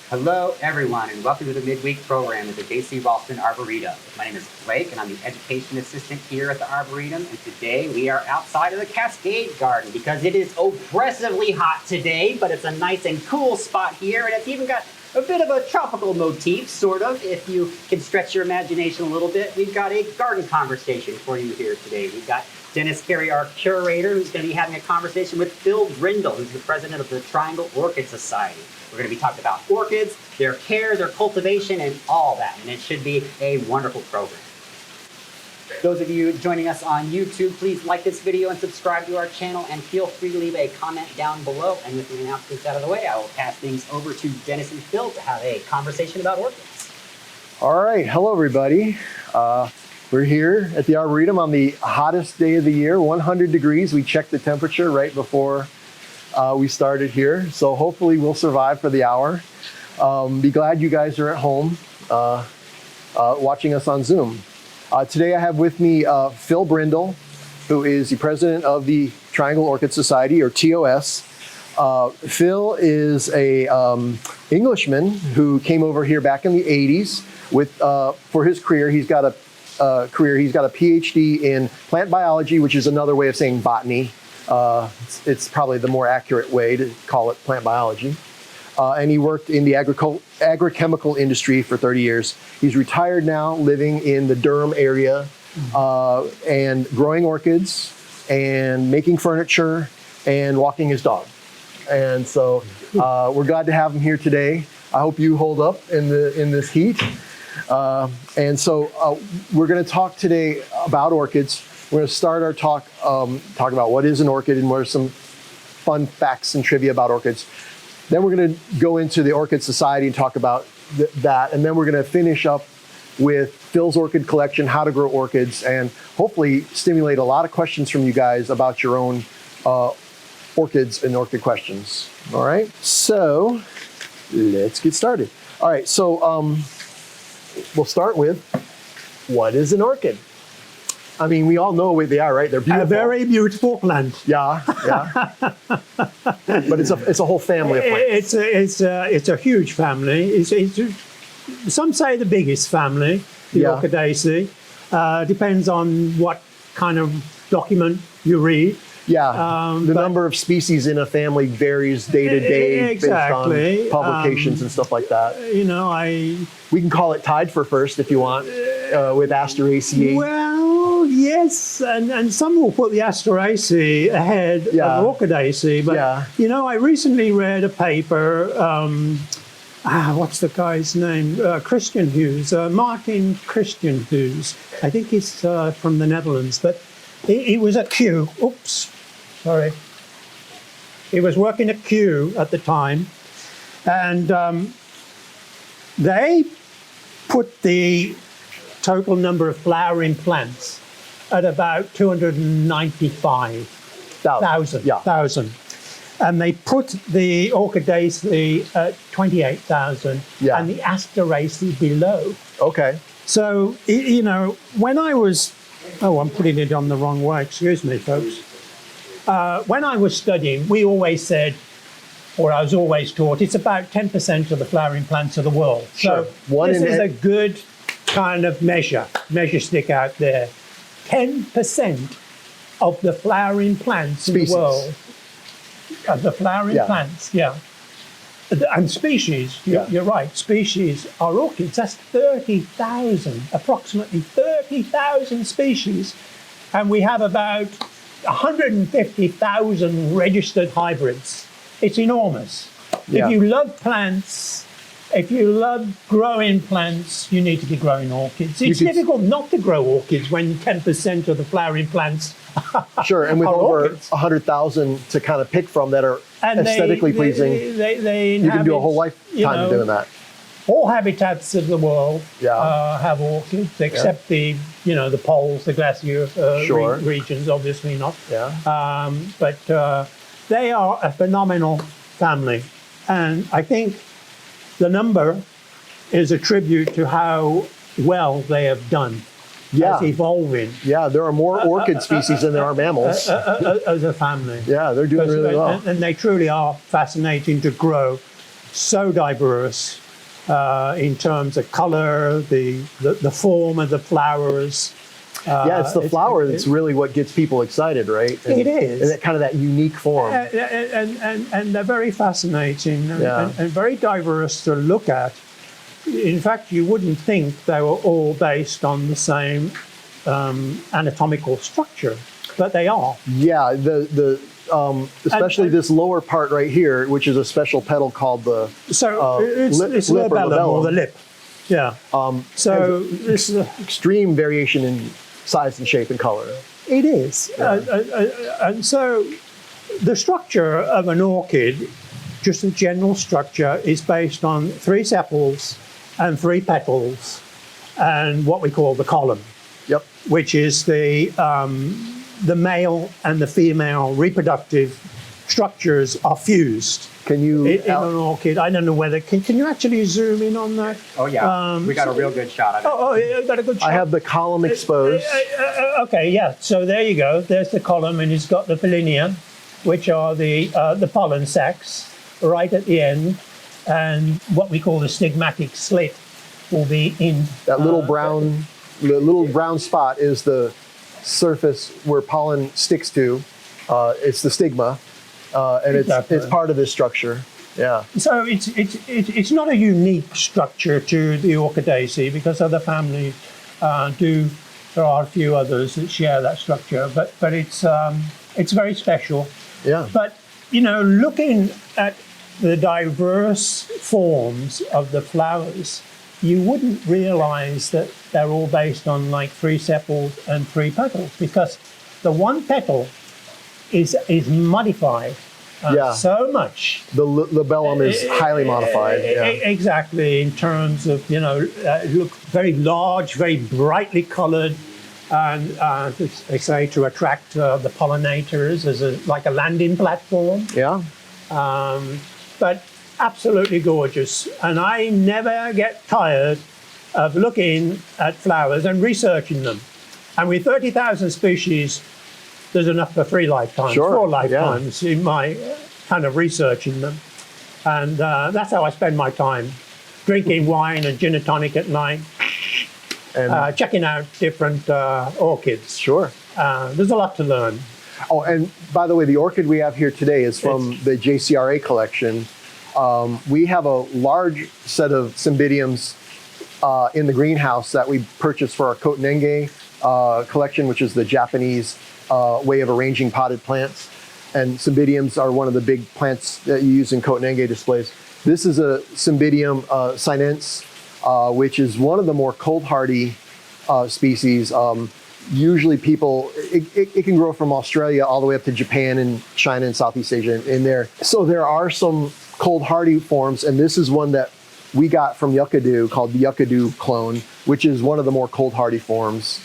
Hello, everyone, and welcome to the midweek program at the JC Raulston Arboretum. My name is Blake, and I'm the education assistant here at the Arboretum. And today we are outside of the Cascade Garden because it is oppressively hot today, but it's a nice and cool spot here, and it's even got a bit of a tropical motif, sort of, if you can stretch your imagination a little bit. We've got a garden conversation for you here today. We've got Carey, our curator, who's going to be having a conversation with Phil Brindle, who's the president of the Triangle Orchid Society. We're going to be talking about orchids, their care, their cultivation, and all that. And it should be a wonderful program. Those of you joining us on YouTube, please like this video and subscribe to our channel, and feel free to leave a comment down below. And with the announcements out of the way, I will pass things over to Dennis and Phil to have a conversation about orchids. All right, hello everybody. We're here at the Arboretum on the hottest day of the year, 100 degrees. We checked the temperature right before we started here, so hopefully we'll survive for the hour. Be glad you guys are at home watching us on Zoom. Today I have with me Phil Brindle, who is the president of the Triangle Orchid Society, or TOS. Phil is a Englishman who came over here back in the 80s with for his career. He's got a PhD in plant biology, which is another way of saying botany. It's probably the more accurate way to call it plant biology. And he worked in the agrochemical industry for 30 years. He's retired now, living in the Durham area, and growing orchids and making furniture and walking his dog. And so we're glad to have him here today. I hope you hold up in this heat. And so we're going to talk today about orchids. We're going to start our talk about what is an orchid and what are some fun facts and trivia about orchids. Then we're going to go into the Orchid Society and talk about that. And then we're going to finish up with Phil's orchid collection, how to grow orchids, and hopefully stimulate a lot of questions from you guys about your own orchids and orchid questions. All right, so let's get started. All right, so we'll start with, what is an orchid? I mean, we all know what they are, right? They're beautiful. A very beautiful plant. Yeah, yeah. But it's a whole family of plants. It's a huge family. It's some say the biggest family, the Orchidaceae. Depends on what kind of document you read. Yeah, the number of species in a family varies day to day based on publications and stuff like that. You know, we can call it tied for first if you want, with Asteraceae. Well, yes, and some will put the Asteraceae ahead of Orchidaceae. But you know, I recently read a paper. What's the guy's name? Christian Hughes, Martin Christian Hughes. I think he's from the Netherlands, but he was at Kew. Oops, sorry. He was working at Kew at the time, and they put the total number of flowering plants at about 295,000. And they put the Orchidaceae at 28,000 and the Asteraceae below. Okay. So, you know, when I was, I'm putting it on the wrong way, excuse me, folks. When I was studying, we always said, or I was always taught, it's about 10% of the flowering plants of the world. Sure. So this is a good kind of measure stick out there. 10% of the flowering plants in the world. Of the flowering plants, and species, you're right, species are orchids. That's 30,000, approximately 30,000 species. And we have about 150,000 registered hybrids. It's enormous. Yeah. If you love plants, if you love growing plants, you need to be growing orchids. It's difficult not to grow orchids when 10% of the flowering plants Sure, and with over orchids. 100,000 to kind of pick from that are aesthetically pleasing, you can do a whole lifetime doing that. All habitats of the world have orchids, except the poles, the glacier regions, obviously not. But they are a phenomenal family, and I think the number is a tribute to how well they have done. As evolving. Yeah, there are more orchid species than there are mammals. As a family. Yeah, they're doing really well. And they truly are fascinating to grow. so diverse in terms of color, the form of the flowers. Yeah, it's the flower that's really what gets people excited, right? It is. And that kind of that unique form. And they're very fascinating and very diverse to look at. In fact, you wouldn't think they were all based on the same anatomical structure, but they are. Yeah, especially this lower part right here, which is a special petal called the it's labellum or the lip. Yeah. So this is extreme variation in size and shape and color. It is. And so the structure of an orchid, just the general structure, is based on 3 sepals and 3 petals and what we call the column. Yep. Which is the male and the female reproductive structures are fused. Can you in an orchid? I don't know whether can you actually zoom in on that? Oh yeah, we got a real good shot of it. Oh, you got a good shot. I have the column exposed. Okay, yeah. So there you go. There's the column, and it's got the pollinia, which are the pollen sacs right at the end, and what we call the stigmatic slit will be in that little brown. The little brown spot is the surface where pollen sticks to. It's the stigma. And exactly. it's part of this structure. Yeah. So it's not a unique structure to the Orchidaceae because other families do. There are a few others that share that structure, but it's very special. Yeah. But looking at the diverse forms of the flowers, you wouldn't realize that they're all based on like 3 sepals and 3 petals because the one petal is modified so much. The labellum is highly modified. Yeah. Exactly, in terms of, look very large, very brightly colored, and they say to attract the pollinators as like a landing platform. Yeah. But absolutely gorgeous. And I never get tired of looking at flowers and researching them. And with 30,000 species, there's enough for 3 lifetimes, sure, 4 lifetimes in my kind of researching them. And that's how I spend my time, drinking wine and gin and tonic at night, and checking out different orchids. Sure. There's a lot to learn. Oh, and by the way, the orchid we have here today is from the JCRA collection. We have a large set of cymbidiums in the greenhouse that we purchased for our Kotenenge collection, which is the Japanese way of arranging potted plants. And cymbidiums are one of the big plants that you use in Kotenenge displays. This is a cymbidium sinense, which is one of the more cold hardy species. Usually people, it can grow from Australia all the way up to Japan and China and Southeast Asia in there. So there are some cold hardy forms, and this is one that we got from Yucadu called the Yucadu clone, which is one of the more cold hardy forms.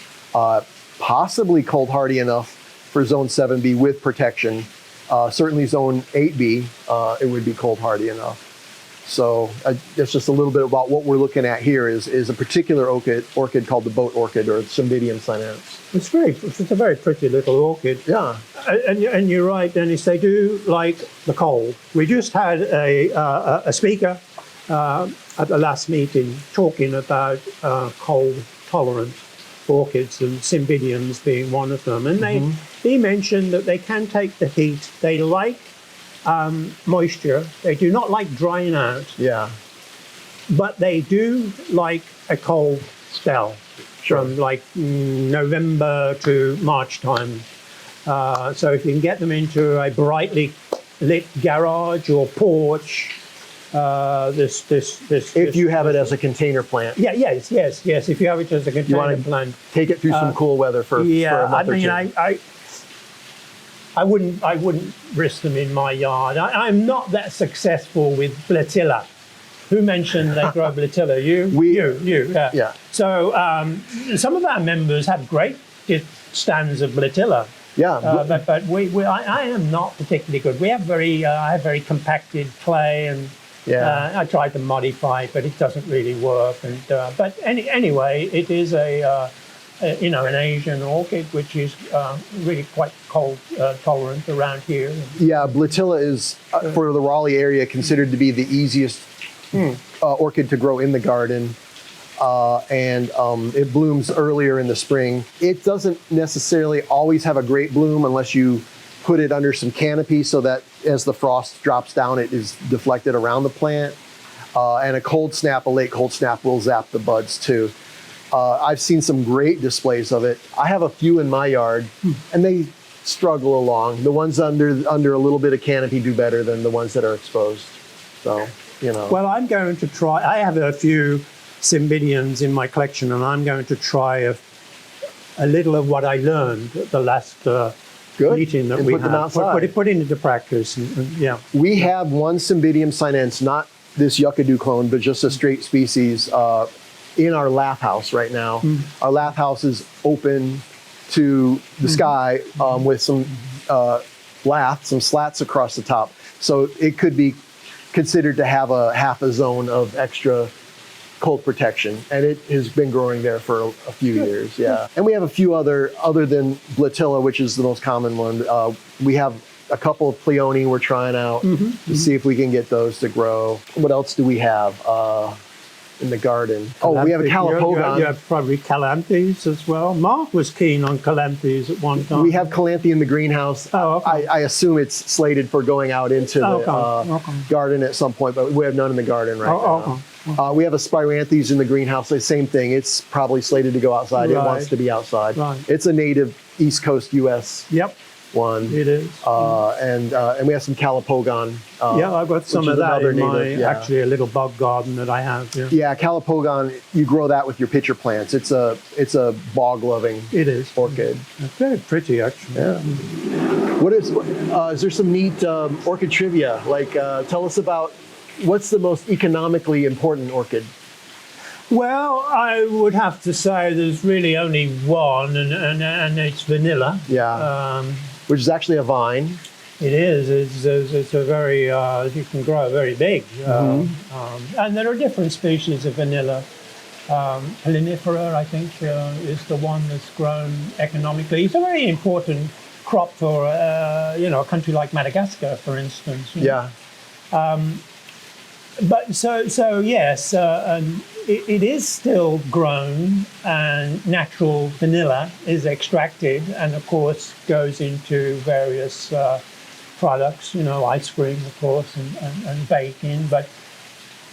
Possibly cold hardy enough for zone 7B with protection. Certainly zone 8B, it would be cold hardy enough. So that's just a little bit about what we're looking at here is a particular orchid called the boat orchid or Cymbidium sinense. It's a very pretty little orchid. Yeah. And you're right, Dennis, they do like the cold. We just had a speaker at the last meeting talking about cold tolerant orchids and cymbidiums being one of them. And he mentioned that they can take the heat. They like moisture. They do not like drying out. Yeah. But they do like a cold spell from like November to March time. So if you can get them into a brightly lit garage or porch, if you have it as a container plant. Yes. If you have it as a container plant, take it through some cool weather for a month or two. I wouldn't risk them in my yard. I'm not that successful with Blatilla. Who mentioned they grow Blatilla? You. Yeah. So some of our members have great stands of Blatilla. Yeah. But I am not particularly good. We have I have very compacted clay, and I tried to modify it, but it doesn't really work. And but anyway, it is a an Asian orchid, which is really quite cold tolerant around here. Yeah, Blatilla is, for the Raleigh area, considered to be the easiest orchid to grow in the garden. And it blooms earlier in the spring. It doesn't necessarily always have a great bloom unless you put it under some canopy so that as the frost drops down, it is deflected around the plant. And a late cold snap will zap the buds too. I've seen some great displays of it. I have a few in my yard, and they struggle along. The ones under a little bit of canopy do better than the ones that are exposed. So, Well, I'm going to try. I have a few Cymbidiums in my collection, and I'm going to try a little of what I learned at the last meeting that and we put had. them outside. Put it into practice. And yeah. We have one Cymbidium sinense, not this Yucca clone, but just a straight species in our lath house right now. Our lath house is open to the sky with some some slats across the top. So it could be considered to have half a zone of extra cold protection, and it has been growing there for a few years. Yeah, and we have a few other than Blatilla, which is the most common one. We have a couple of Pleone we're trying out to see if we can get those to grow. What else do we have in the garden? Oh, we have a Calopogon. You have probably Calanthes as well. Mark was keen on Calanthes at one time. We have Calanthe in the greenhouse. Oh, okay. I assume it's slated for going out into the garden at some point, but we have none in the garden right now. Okay. We have a Spiranthes in the greenhouse. The same thing. It's probably slated to go outside. It wants to be outside. Right. It's a native East Coast U.S. one. It is. And we have some Calopogon. I've got some of that in my, actually a little bug garden that I have. Yeah, Calopogon, you grow that with your pitcher plants. It's a bog-loving orchid. It's very pretty, actually. Yeah. Is there some neat orchid trivia? Like, tell us about what's the most economically important orchid? Well, I would have to say there's really only one, and it's vanilla. Yeah. Which is actually a vine. It is. It's a very, you can grow very big. And there are different species of vanilla. Palinifera, I think, is the one that's grown economically. It's a very important crop for, a country like Madagascar, for instance. Yeah. But so yes, it is still grown, and natural vanilla is extracted, and of course goes into various products, ice cream, of course, and baking. But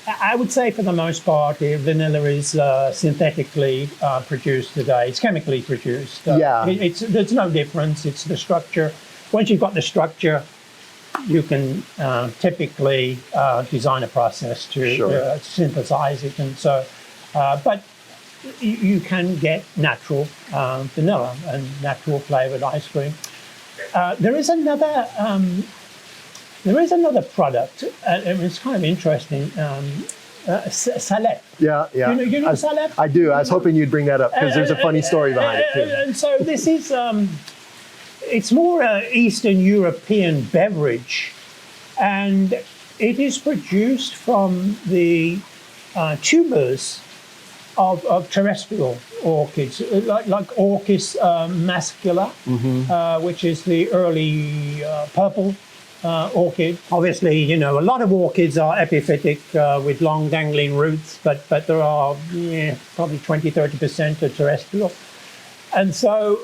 I would say for the most part, vanilla is synthetically produced today. It's chemically produced. There's no difference. It's the structure. Once you've got the structure, you can typically design a process to synthesize it, and so. But you can get natural vanilla and natural flavored ice cream. There is another product. It's kind of interesting. Salep. Yeah. You know Salep? I do. I was hoping you'd bring that up because there's a funny story behind it too. And so this is. It's more an Eastern European beverage, and it is produced from the tubers of terrestrial orchids, like Orchis mascula, which is the early purple orchid. Obviously, a lot of orchids are epiphytic with long dangling roots, but there are probably 20-30% are terrestrial. And so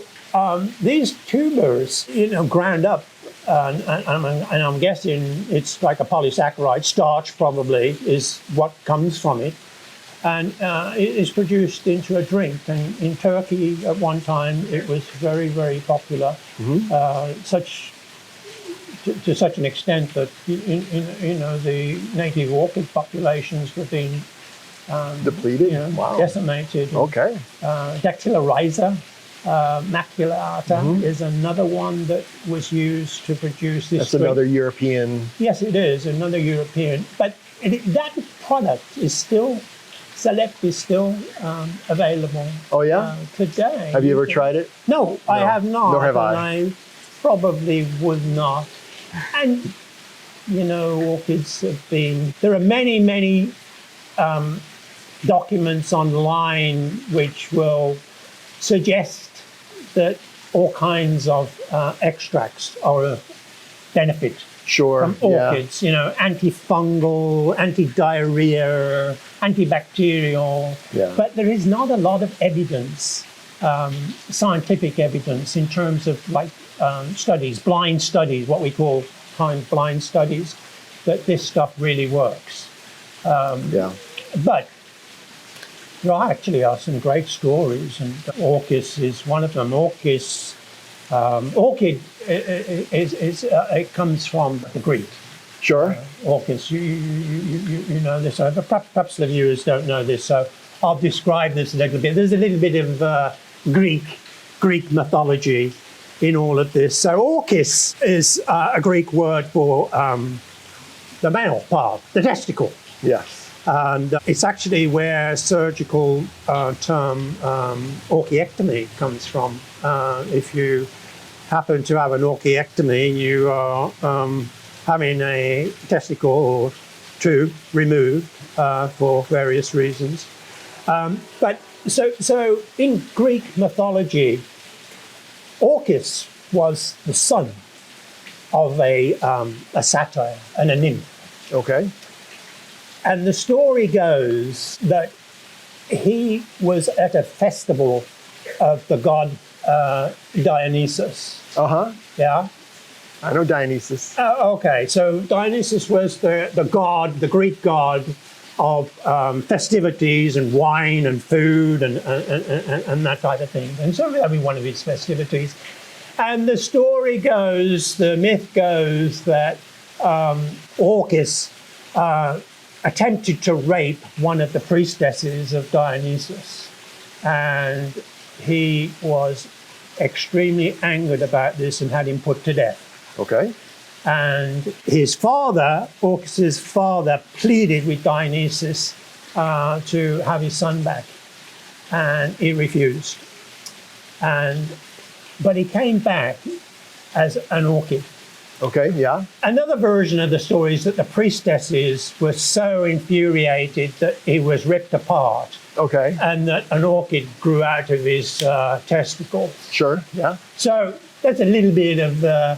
these tubers, ground up, and I'm guessing it's like a polysaccharide, starch probably is what comes from it, and it is produced into a drink. And in Turkey at one time it was very, very popular, to such an extent that the native orchid populations were being depleted, decimated. Okay. Dactyla rhiza. Maculata is another one that was used to produce this. That's another European. Yes, it is another European. But that product is still, Salep is still available. Oh yeah, today. Have you ever tried it? No, I have not. Nor have I probably would not. And orchids have been. There are many documents online which will suggest that all kinds of extracts are a benefit from orchids, you know, antifungal, anti-diarrhea, antibacterial. Yeah. But there is not a lot of evidence, scientific evidence, in terms of like studies, blind studies, what we call blind studies, that this stuff really works. But there actually are some great stories, and orchis is one of them. Orchid it comes from the Greek. Sure. Orchis, you know this, but perhaps the viewers don't know this, so I'll describe this a little bit. There's a little bit of Greek mythology in all of this. So orchis is a Greek word for the male part, the testicle. Yes. And it's actually where surgical term orchiectomy comes from. If you happen to have an orchiectomy, you are having a testicle or two removed for various reasons. But so in Greek mythology, Orchis was the son of a satyr and a nymph. Okay. And the story goes that he was at a festival of the god Dionysus. Uh-huh. Yeah? I know Dionysus. Okay, so Dionysus was the god, the Greek god of festivities and wine and food and that type of thing. And so every one of his festivities. And the story goes, the myth goes that Orchis attempted to rape one of the priestesses of Dionysus. And he was extremely angered about this and had him put to death. Okay. And his father, Orchis's father, pleaded with Dionysus to have his son back, and he refused. But he came back as an orchid. Okay, yeah. Another version of the story is that the priestesses were so infuriated that he was ripped apart. Okay. And that an orchid grew out of his testicles. Sure, yeah. So that's a little bit of the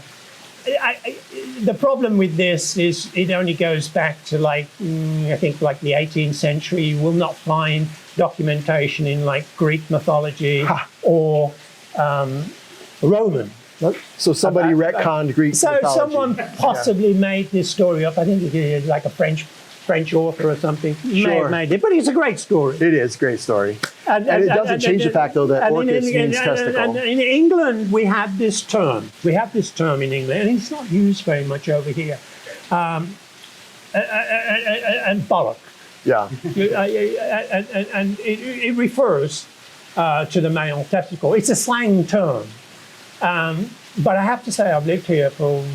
problem with this is it only goes back to I think like the 18th century. You will not find documentation in like Greek mythology or Roman. So somebody retconned Greek mythology. So someone possibly made this story up. I think it is like a French author or something. May have made it, but it's a great story. It is a great story. And it doesn't change the fact, though, that orchis means testicle. And in England, we have this term. We have this term in England, and it's not used very much over here. And bollock. Yeah. And it refers to the male testicle. It's a slang term. But I have to say, I've lived here for,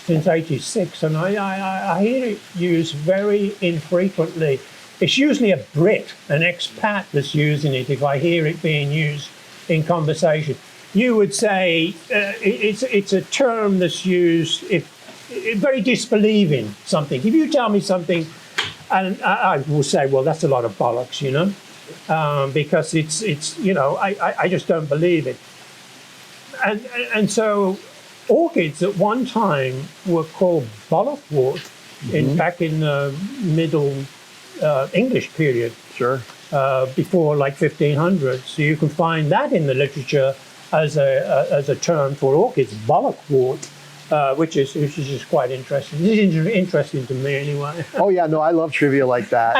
since '86, and I hear it used very infrequently. It's usually a Brit, an expat that's using it, if I hear it being used in conversation. You would say it's a term that's used if very disbelieving something. If you tell me something, and I will say, well, that's a lot of bollocks, because it's I just don't believe it. And so orchids at one time were called bollockwort back in the Middle English period. Sure. Before like 1500. So you can find that in the literature as a term for orchids, bollockwort, which is just quite interesting. It's interesting to me anyway. Oh yeah, no, I love trivia like that.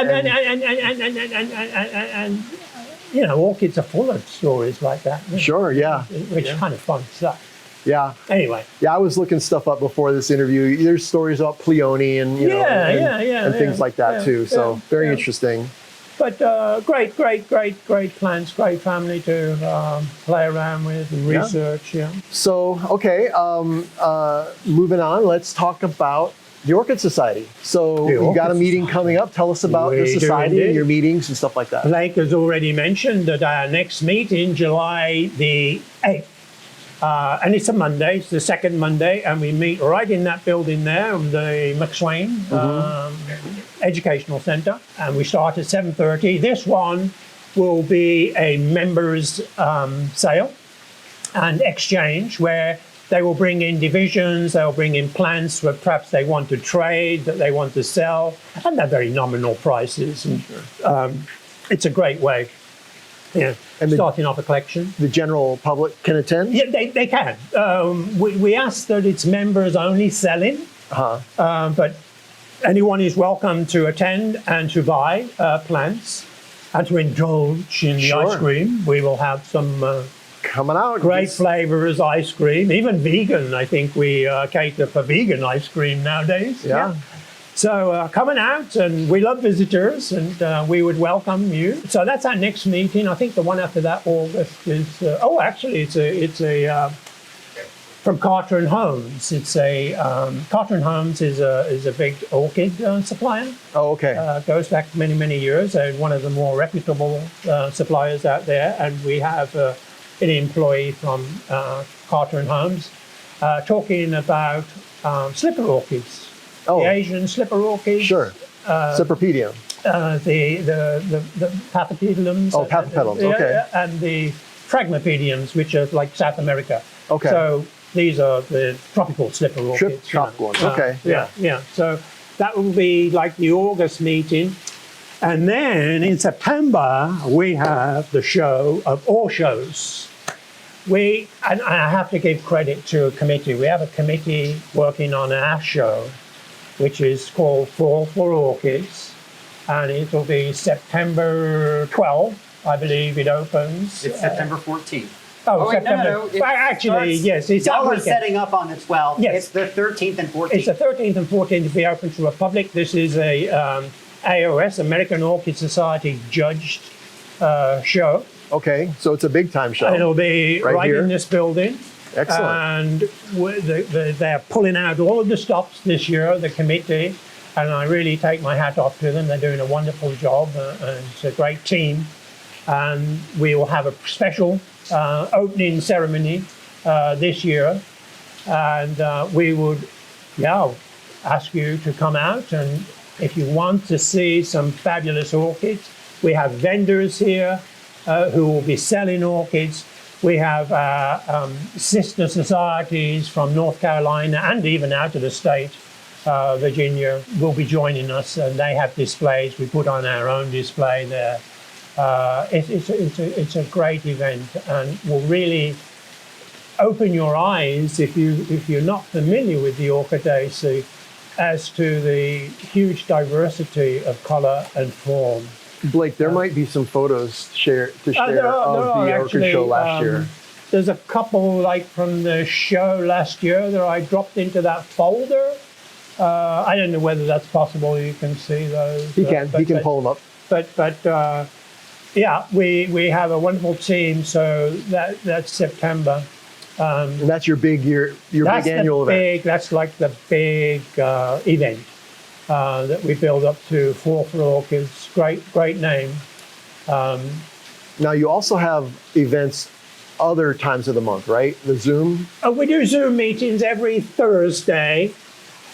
And orchids are full of stories like that. Sure, yeah. Which is kind of fun stuff. Yeah. Anyway. Yeah, I was looking stuff up before this interview. There's stories about Pleione and and things like that too. So very interesting. But great plants, great family to play around with and research. Yeah. So okay, moving on. Let's talk about the Orchid Society. So you've got a meeting coming up. Tell us about the society and your meetings and stuff like that. Blake has already mentioned that our next meeting, July the 8th, and it's a Monday, it's the second Monday, and we meet right in that building there, the McSwain Educational Centre, and we start at 7:30. This one will be a members sale and exchange where they will bring in divisions, they'll bring in plants where perhaps they want to trade, that they want to sell, and they're very nominal prices. And, it's a great way, and starting off a collection. The general public can attend? Yeah, they can. We ask that it's members only selling, but anyone is welcome to attend and to buy plants and to indulge in the ice cream. We will have some coming out. Great flavors, ice cream, even vegan. I think we cater for vegan ice cream nowadays. Yeah. So coming out, and we love visitors, and we would welcome you. So that's our next meeting. I think the one after that, August, is actually it's a from Carter and Holmes. It's a Carter and Holmes is a big orchid supplier. Oh, okay. Goes back many years. They're one of the more reputable suppliers out there, and we have an employee from Carter and Holmes talking about slipper orchids. Oh. The Asian slipper orchids. Sure. Cypripedium. The papapedilums. Oh, papapedilums. Okay. And the phragmipediums, which are like South America. Okay. So these are the tropical slipper orchids. Tropical ones. Okay. Yeah. So that will be like the August meeting. And then in September, we have the show of all shows. And I have to give credit to a committee. We have a committee working on our show, which is called Fall for Orchids. And it will be September 12th, I believe it opens. It's September 14th. Oh, wait, September. no. Actually, yes. It's y'all that are weekend. setting up on the 12th. Yes. It's the 13th and 14th. It's the 13th and 14th to be open to the public. This is a AOS, American Orchid Society, judged show. Okay, so it's a big time show. And it'll be right here in this building. Excellent. And they're pulling out all of the stops this year, the committee, and I really take my hat off to them. They're doing a wonderful job, and it's a great team. And we will have a special opening ceremony this year, and we would ask you to come out, and if you want to see some fabulous orchids, we have vendors here who will be selling orchids. We have sister societies from North Carolina and even out of the state, Virginia, will be joining us, and they have displays. We put on our own display there. It's a great event, and will really open your eyes if you're not familiar with the Orchidaceae as to the huge diversity of color and form. Blake, there might be some photos to share of the Orchid Show last year. There's a couple like from the show last year that I dropped into that folder. I don't know whether that's possible. You can see those. He can pull them up. But we have a wonderful team. So that's September. And that's your big big annual event. That's like the big event that we build up to. Fall for Orchids. Great name. Now you also have events other times of the month, right? The Zoom? We do Zoom meetings every Thursday,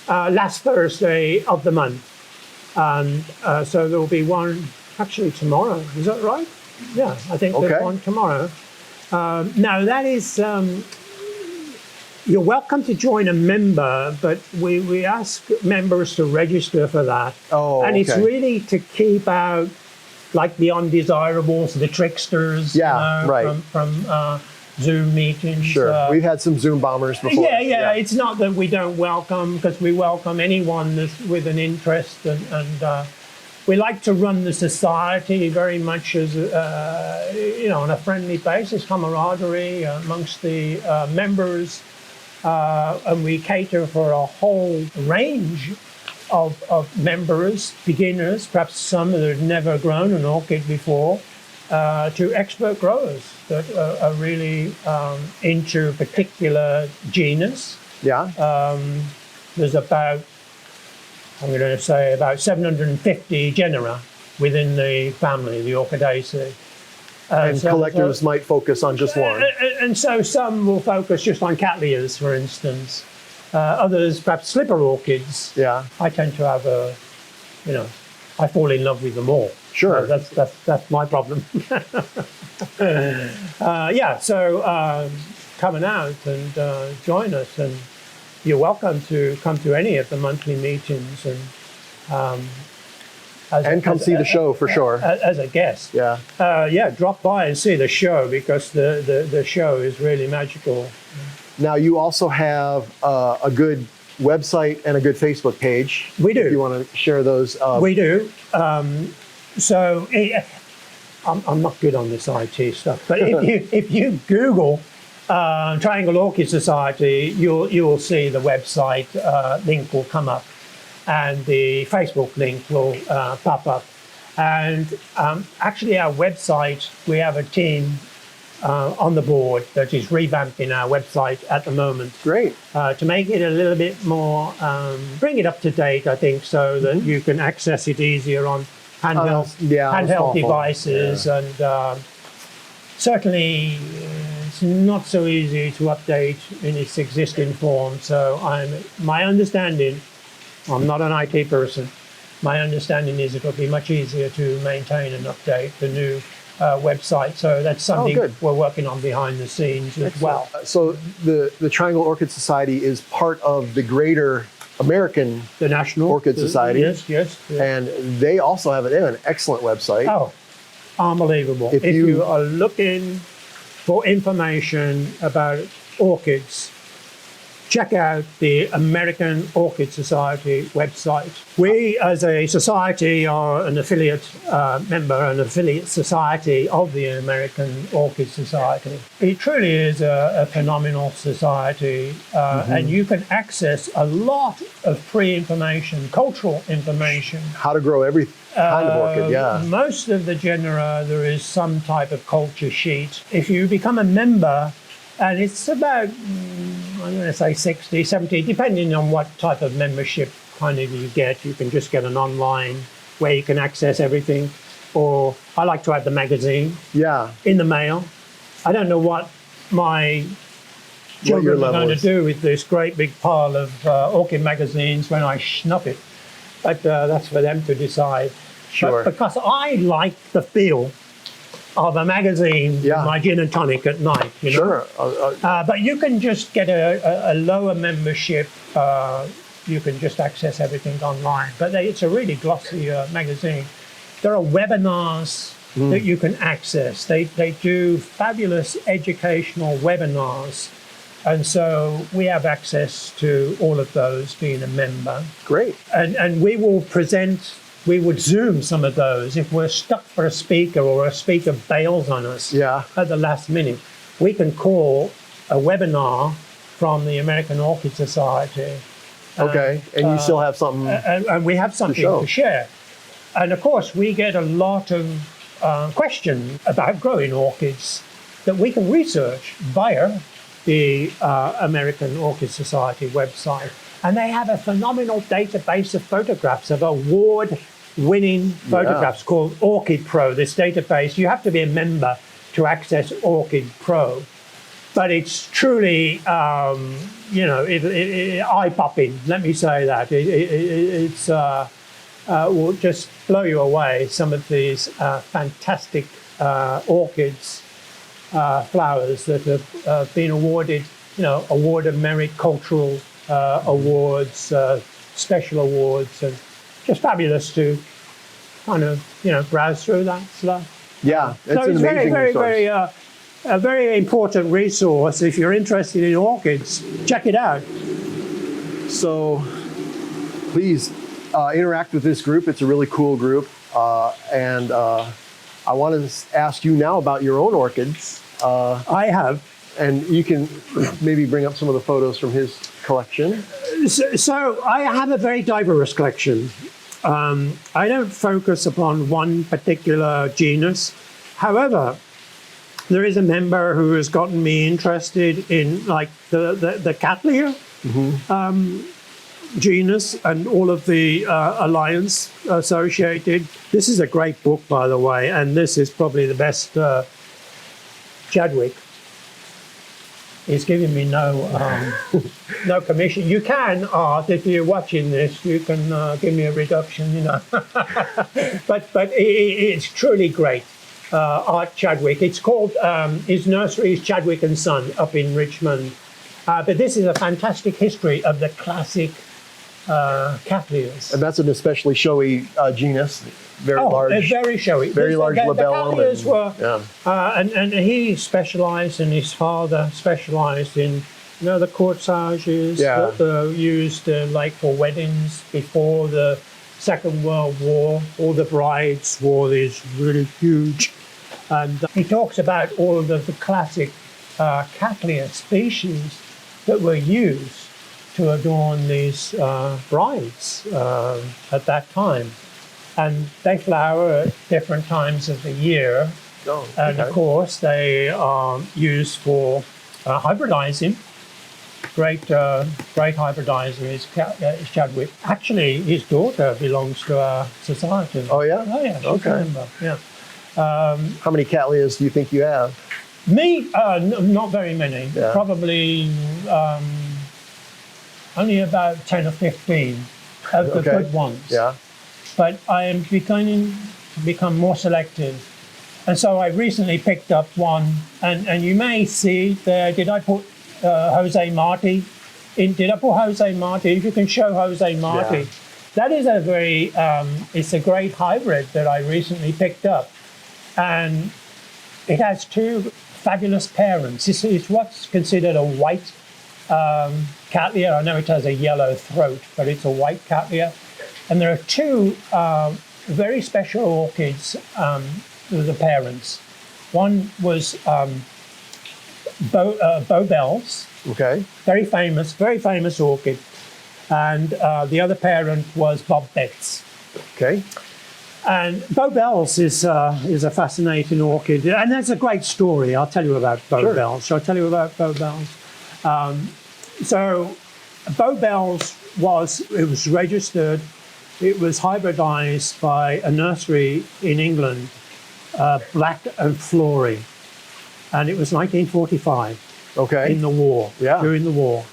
last Thursday of the month. And so there will be one actually tomorrow. Is that right? Yeah, I think there's one tomorrow. Now that is, you're welcome to join a member, but we ask members to register for that. Oh, and it's really to keep out like the undesirables, the tricksters, from Zoom meetings. Sure, we've had some Zoom bombers before. Yeah. It's not that we don't welcome, because we welcome anyone with an interest, and we like to run the society very much as on a friendly basis, camaraderie amongst the members, and we cater for a whole range of members, beginners, perhaps some that have never grown an orchid before, to expert growers that are really into a particular genus. Yeah. There's about 750 genera within the family, the Orchidaceae. And collectors might focus on just one. And so some will focus just on Cattleyas, for instance. Others, perhaps slipper orchids. Yeah. I tend to have I fall in love with them all. Sure. That's my problem. So come out and join us, and you're welcome to come to any of the monthly meetings and come see the show for sure. As a guest. Yeah. Drop by and see the show, because the show is really magical. Now, you also have a good website and a good Facebook page. We do. If you want to share those. We do. I'm not good on this IT stuff, but if you Google Triangle Orchid Society, you'll see the website link will come up, and the Facebook link will pop up. And actually, our website, we have a team on the board that is revamping our website at the moment. Great. To make it a little bit more, bring it up to date, I think, so that you can access it easier on handheld devices. Yeah. And certainly it's not so easy to update in its existing form. So my understanding, I'm not an IT person, my understanding is it'll be much easier to maintain and update the new website. So that's something we're working on behind the scenes as well. So the Triangle Orchid Society is part of the greater American National Orchid Society. Yes. And they also have an excellent website. Oh, unbelievable. If you are looking for information about orchids, check out the American Orchid Society website. We, as a society, are an affiliate member, an affiliate society of the American Orchid Society. It truly is a phenomenal society, and you can access a lot of pre-information, cultural information. How to grow every kind of orchid, yeah. Most of the genera, there is some type of culture sheet. If you become a member, and it's about, I'm going to say 60, 70, depending on what type of membership kind of you get. You can just get an online where you can access everything. Or I like to have the magazine in the mail. I don't know what my children are going to do with this great big pile of orchid magazines when I snuff it. But that's for them to decide. Sure. But because I like the feel of a magazine, my gin and tonic at night. You know? Sure. But you can just get a lower membership. You can just access everything online. But it's a really glossy magazine. There are webinars that you can access. They do fabulous educational webinars. And so we have access to all of those being a member. Great. And we will present. We would Zoom some of those. If we're stuck for a speaker or a speaker bails on us at the last minute, we can call a webinar from the American Orchid Society. Okay, and you still have something and we have something to share. And of course, we get a lot of questions about growing orchids that we can research via the American Orchid Society website. And they have a phenomenal database of photographs, of award-winning photographs called Orchid Pro, this database. You have to be a member to access Orchid Pro. But it's truly, eye-popping, let me say that. It's will just blow you away, some of these fantastic orchids, flowers that have been awarded, Award of Merit, cultural awards, special awards, and just fabulous to kind of, browse through that stuff. Yeah, it's so an it's amazing very, a very important resource. If you're interested in orchids, check it out. So please interact with this group. It's a really cool group. And I want to ask you now about your own orchids. I have. And you can maybe bring up some of the photos from his collection. So I have a very diverse collection. I don't focus upon one particular genus. However, there is a member who has gotten me interested in like the Cattleyas genus and all of the alliance associated. This is a great book, by the way, and this is probably the best Chadwick. is giving me no commission. You can, Art, if you're watching this, you can give me a reduction, you know. but it's truly great. Art Chadwick. It's called, his nursery is Chadwick and Son up in Richmond. But this is a fantastic history of the classic Cattleyas. And that's an especially showy genus. Very large. Very showy. Very large labellum. The Cattleyas were, and he specialised, and his father specialised in, you know, the corsages that were used like for weddings before the Second World War. All the brides wore these really huge. And he talks about all of the classic Cattleya species that were used to adorn these brides at that time. And they flower at different times of the year. Oh, okay. And of course, they are used for hybridizing. Great hybridizer is Chadwick. Actually, his daughter belongs to our society. Oh, yeah? Oh, yeah. She's a member. Yeah. How many Cattleyas do you think you have? Me? Not very many. Yeah. Probably only about 10 or 15 of the good ones. Yeah. But I am beginning to become more selective. And so I recently picked up one, and you may see there, did I put Jose Marti in? Did I put Jose Marti? If you can show Jose Marti. Yeah. That is a very, it's a great hybrid that I recently picked up. And it has two fabulous parents. It's what's considered a white Cattleya. I know it has a yellow throat, but it's a white Cattleya. And there are two very special orchids with the parents. One was Bowbells. Okay. Very famous orchid. And the other parent was Bob Betts. Okay. And Bowbells is a fascinating orchid, and that's a great story. I'll tell you about Bowbells. Shall I tell you about Bowbells? So Bowbells was registered. It was hybridized by a nursery in England, Black and Flory, and it was 1945. Okay. In the war. Yeah. During the war,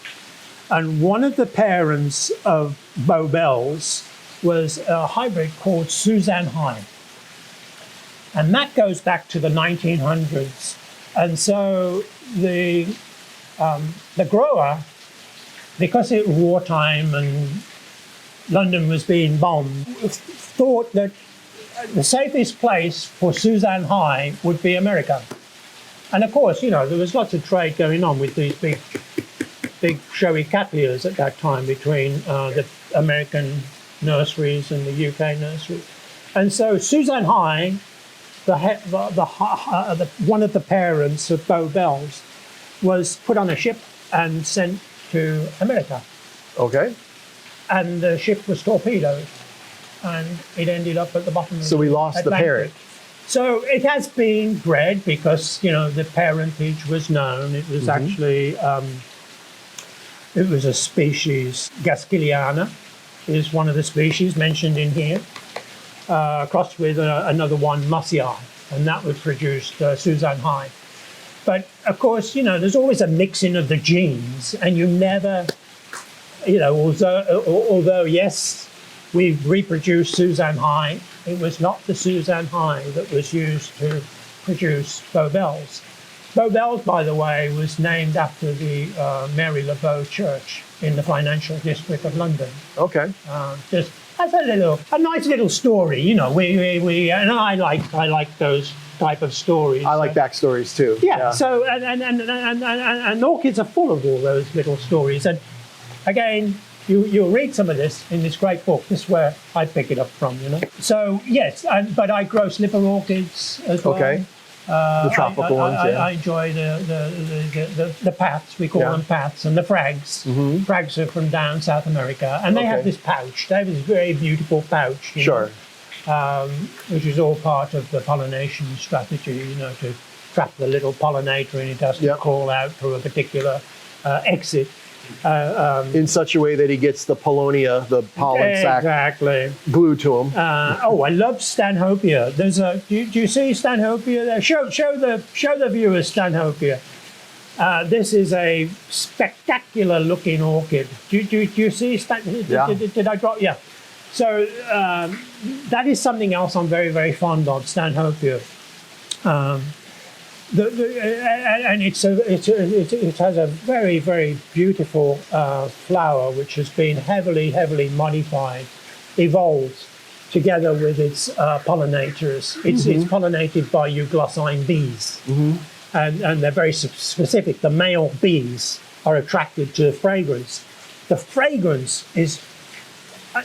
and one of the parents of Bowbells was a hybrid called Suzanne High. And that goes back to the 1900s. And so the grower, because it was wartime and London was being bombed, thought that the safest place for Suzanne High would be America. And of course, you know, there was lots of trade going on with these big showy Cattleyas at that time between the American nurseries and the UK nurseries. And so Suzanne High, one of the parents of Bowbells, was put on a ship and sent to America. Okay. And the ship was torpedoed, and it ended up at the bottom of the Atlantic. So we lost the parent. So it has been bred because, you know, the parentage was known. It was actually, it was a species, Gaskeliana is one of the species mentioned in here, crossed with another one, Mussii, and that would produce Suzanne High. But of course, you know, there's always a mixing of the genes, and you never, you know, although yes, we've reproduced Suzanne High, it was not the Suzanne High that was used to produce Bowbells. Bowbells, by the way, was named after the Mary Le Bow Church in the financial district of London. Okay. Just as a nice little story, you know. We and I like those type of stories. I like backstories too. Yeah. So and orchids are full of all those little stories. And again, you'll read some of this in this great book. This is where I pick it up from, you know. So yes, but I grow slipper orchids as well. Okay. The tropical ones, I enjoy the paths, we call them paths, and the frags. Frags are from down South America, and they have this pouch. They have this very beautiful pouch. Sure. Which is all part of the pollination strategy, you know, to trap the little pollinator and it doesn't crawl out through a particular exit. In such a way that he gets the Polonia, the pollen sac, glued to him. I love Stanhopea. There's a. Do you see Stanhopea there? Show the viewers Stanhopea. This is a spectacular looking orchid. Do you see? Did I drop? Yeah. So that is something else I'm very, very fond of, Stanhopea. And it has a very, very beautiful flower, which has been heavily, heavily modified, evolved together with its pollinators. It's pollinated by euglossine bees, and they're very specific. The male bees are attracted to the fragrance. The fragrance is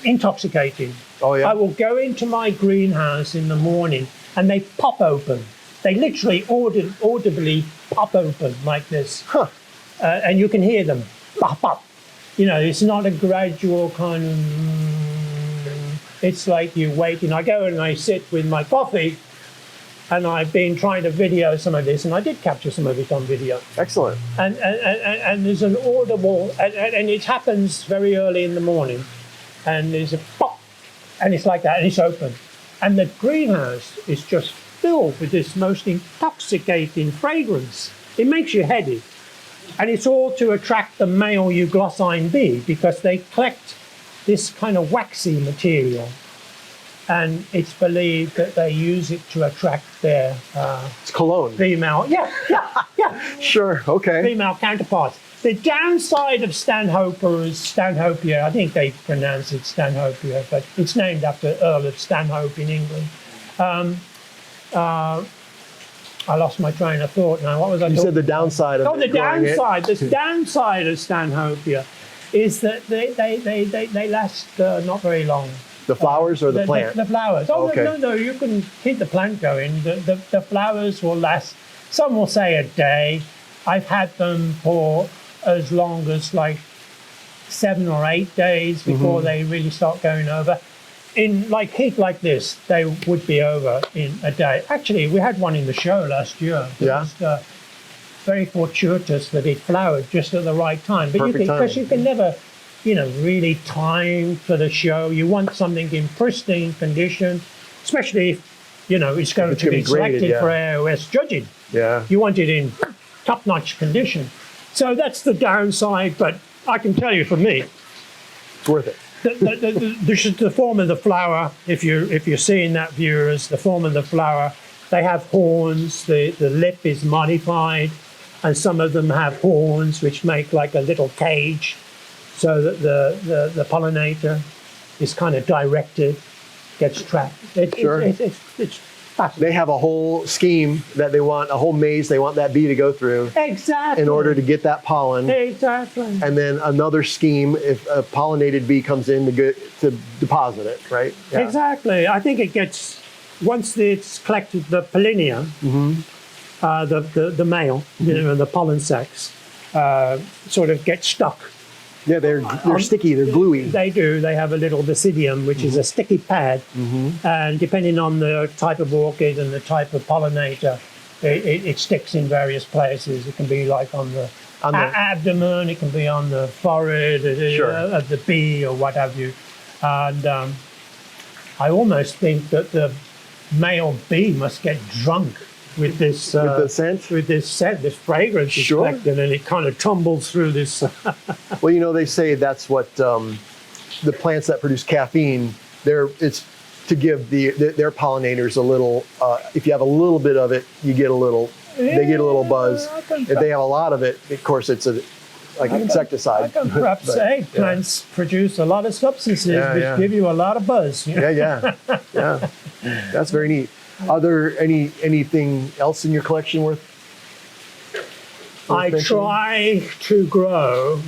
intoxicating. Oh, yeah? I will go into my greenhouse in the morning and they pop open. They literally audibly pop open like this. Huh. And you can hear them pop up. You know, it's not a gradual kind of, it's like you waiting. I go and I sit with my coffee, and I've been trying to video some of this, and I did capture some of it on video. Excellent. And there's an audible, and it happens very early in the morning, and there's a pop, and it's like that, and it's open. And the greenhouse is just filled with this most intoxicating fragrance. It makes you heady. And it's all to attract the male euglossine bee, because they collect this kind of waxy material. And it's believed that they use it to attract their it's cologne. Female, yeah. Sure, okay. Female counterparts. The downside of Stanhopea, I think they pronounce it Stanhopea, but it's named after Earl of Stanhope in England. I lost my train of thought now. What was I talking about? You said the downside of the downside. The downside of Stanhopea is that they last not very long. The flowers or the plant? The flowers. Oh, okay. No, you can keep the plant going. The flowers will last, some will say a day. I've had them for as long as like 7 or 8 days before they really start going over. In like heat like this, they would be over in a day. Actually, we had one in the show last year. It was very fortuitous that it flowered just at the right time. But because you can never, really time for the show. You want something in pristine condition, especially if, it's going to be selected for AOS judging. Yeah. You want it in top-notch condition. So that's the downside, but I can tell you for me, it's worth it. The form of the flower, if you're seeing that, viewers, the form of the flower, they have horns, the lip is modified, and some of them have horns which make like a little cage, so that the pollinator is kind of directed, gets trapped. It's fascinating. They have a whole scheme that they want, a whole maze they want that bee to go through. Exactly. In order to get that pollen. Exactly. And then another scheme if a pollinated bee comes in to deposit it, right? Yeah. Exactly. I think it gets, once it's collected the pollinia, the male, the pollen sacs, sort of get stuck. Yeah, they're sticky, they're gluey. They do. They have a little basidium, which is a sticky pad. And depending on the type of orchid and the type of pollinator, it sticks in various places. It can be like on the abdomen, it can be on the forehead of the bee or what have you. And I almost think that the male bee must get drunk with this this fragrance is collected, and it kind of tumbles through this. Well, they say that's what the plants that produce caffeine, it's to give their pollinators a little. If you have a little bit of it, you get a little. They get a little buzz. If they have a lot of it, of course, it's like an insecticide. I can perhaps say plants produce a lot of substances which give you a lot of buzz. Yeah. That's very neat. Are there anything else in your collection worth I try to grow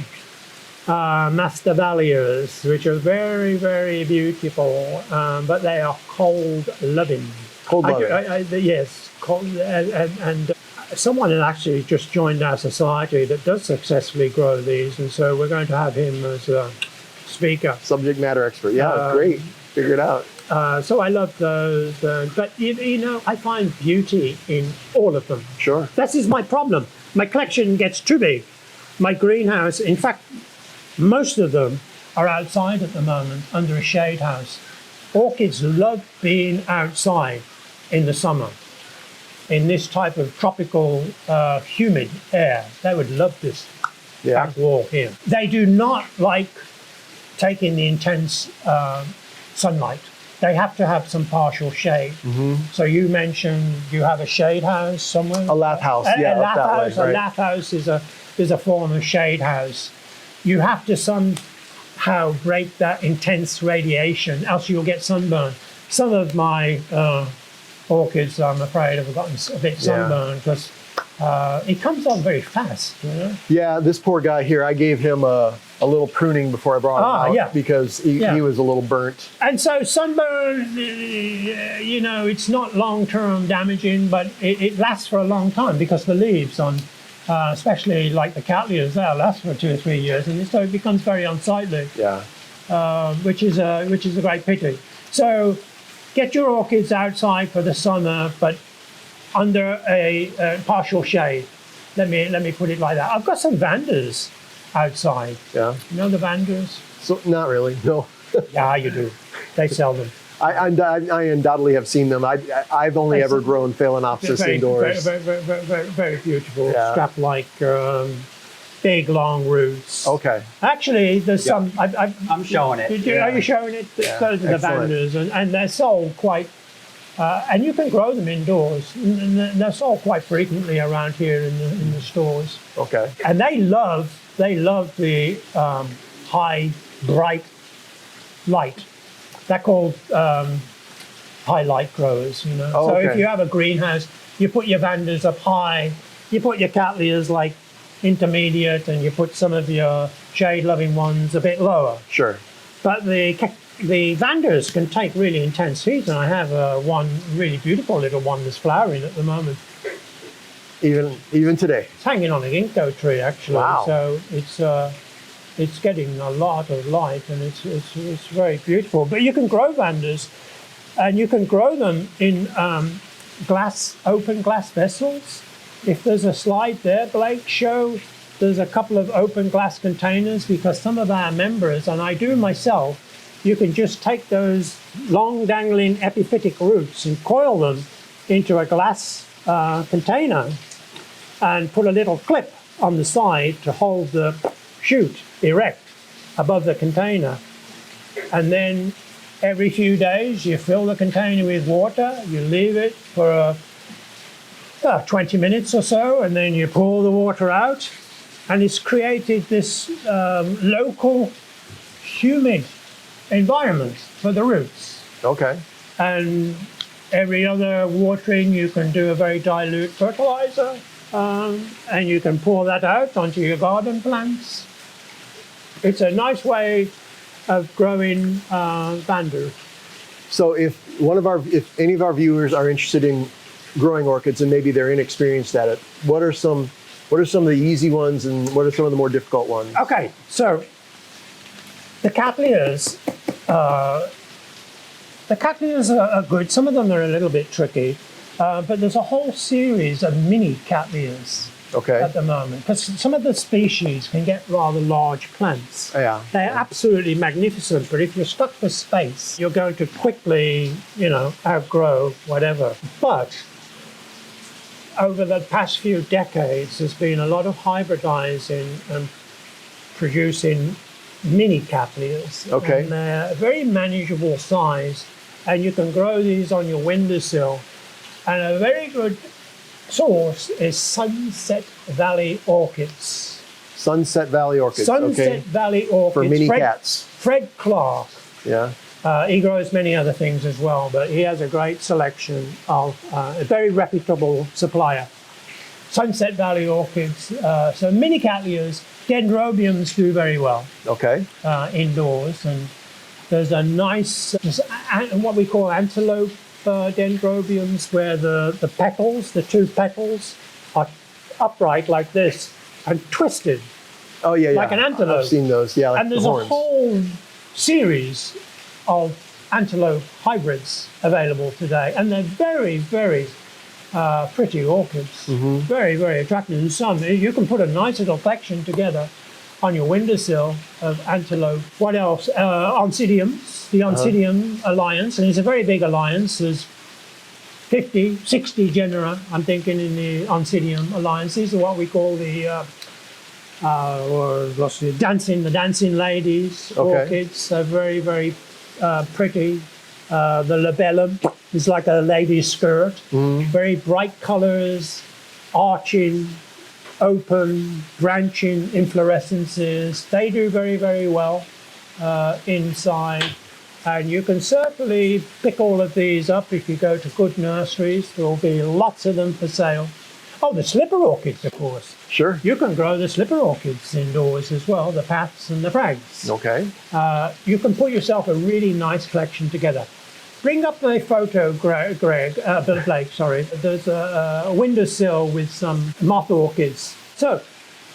masdevallias, which are very, very beautiful, but they are cold-loving. Cold-loving? Yes. And someone had actually just joined our society that does successfully grow these, and so we're going to have him as a speaker. Subject matter expert. Yeah, great. Figure it out. So I love those, but I find beauty in all of them. Sure. That is my problem. My collection gets too big. My greenhouse, in fact, most of them are outside at the moment under a shade house. Orchids love being outside in the summer. in this type of tropical humid air. They would love this back wall here. They do not like taking the intense sunlight. They have to have some partial shade. So you mentioned you have a shade house somewhere? A lath house, A lath house. Right. A lath house is a form of shade house. You have to somehow break that intense radiation, else you'll get sunburn. Some of my orchids, I'm afraid, have gotten a bit sunburned because it comes on very fast, you know? Yeah, this poor guy here, I gave him a little pruning before I brought him out because he was a little burnt. And so sunburn, you know, it's not long-term damaging, but it lasts for a long time because the leaves on, especially like the Cattleyas, they'll last for 2 or 3 years, and so it becomes very unsightly. Yeah. Which is a great pity. So get your orchids outside for the summer, but under a partial shade. Let me put it like that. I've got some Vandas outside. Yeah. You know the Vandas? So not really. No. Yeah, you do. They sell them. I undoubtedly have seen them. I've only ever grown Phalaenopsis indoors. Very beautiful. Strap-like, big long roots. Okay. Actually, there's some. I'm showing it. Are you showing it? Those are the Vandas, and they're sold quite. And you can grow them indoors. And they're sold quite frequently around here in the stores. Okay. And they love the high, bright light. They're called high light growers, you know. So if you have a greenhouse, you put your Vandas up high, you put your Cattleyas like intermediate, and you put some of your shade-loving ones a bit lower. Sure. But the Vandas can take really intense heat, and I have one really beautiful little one that's flowering at the moment. Even today. It's hanging on a ginkgo tree, actually. Wow. So it's getting a lot of light, and it's very beautiful. But you can grow Vandas, and you can grow them in open glass vessels. If there's a slide there, Blake, there's a couple of open glass containers, because some of our members, and I do myself, you can just take those long dangling epiphytic roots and coil them into a glass container and put a little clip on the side to hold the shoot erect above the container. And then every few days you fill the container with water, you leave it for 20 minutes or so, and then you pour the water out, and it's created this local humid environment for the roots. Okay. And every other watering you can do a very dilute fertilizer, and you can pour that out onto your garden plants. It's a nice way of growing Vandas. So if any of our viewers are interested in growing orchids and maybe they're inexperienced at it, what are some of the easy ones and what are some of the more difficult ones? Okay, so the Cattleyas are good. Some of them are a little bit tricky, but there's a whole series of mini Cattleyas at the moment, because some of the species can get rather large plants. Yeah. They're absolutely magnificent, but if you're stuck for space, you're going to quickly, outgrow whatever. But over the past few decades, there's been a lot of hybridizing and producing mini Cattleyas. Okay. And they're a very manageable size, and you can grow these on your windowsill. And a very good source is Sunset Valley Orchids. Sunset Valley Orchids. Sunset Valley Orchids. For mini cats. Fred Clark. Yeah. He grows many other things as well, but he has a great selection of a very reputable supplier. Sunset Valley Orchids. So mini Cattleyas, dendrobiums do very well. Okay. Indoors, and there's a nice, what we call antelope dendrobiums, where the petals, the two petals, are upright like this and twisted. Oh yeah, like an antelope. I've seen those. Yeah, like and there's the a horns. whole series of antelope hybrids available today, and they're very, very pretty orchids. Very, very attractive. And some, you can put a nice little collection together on your windowsill of antelope. What else? Oncidiums, the Oncidium Alliance, and it's a very big alliance. There's 50, 60 genera, I'm thinking, in the Oncidium alliance. These are what we call the the dancing ladies orchids. They're very, very pretty. The labellum is like a lady's skirt. Very bright colors, arching, open, branching inflorescences. They do very, very well inside. And you can certainly pick all of these up if you go to good nurseries. There will be lots of them for sale. Oh, the slipper orchids, of course. Sure. You can grow the slipper orchids indoors as well, the paths and the frags. Okay. You can put yourself a really nice collection together. Bring up the photo, Blake, sorry. There's a windowsill with some moth orchids. So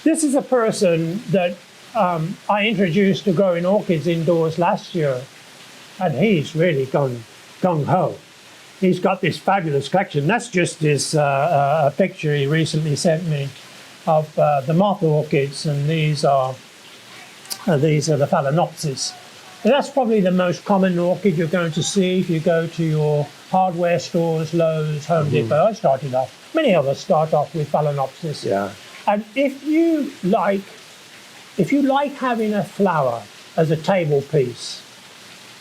this is a person that I introduced to growing orchids indoors last year. And he's really gone gung-ho. He's got this fabulous collection. That's just this a picture he recently sent me of the moth orchids, and these are the Phalaenopsis. And that's probably the most common orchid you're going to see if you go to your hardware stores, Lowe's, Home Depot. I started off. Many of us start off with Phalaenopsis. Yeah. And if you like having a flower as a table piece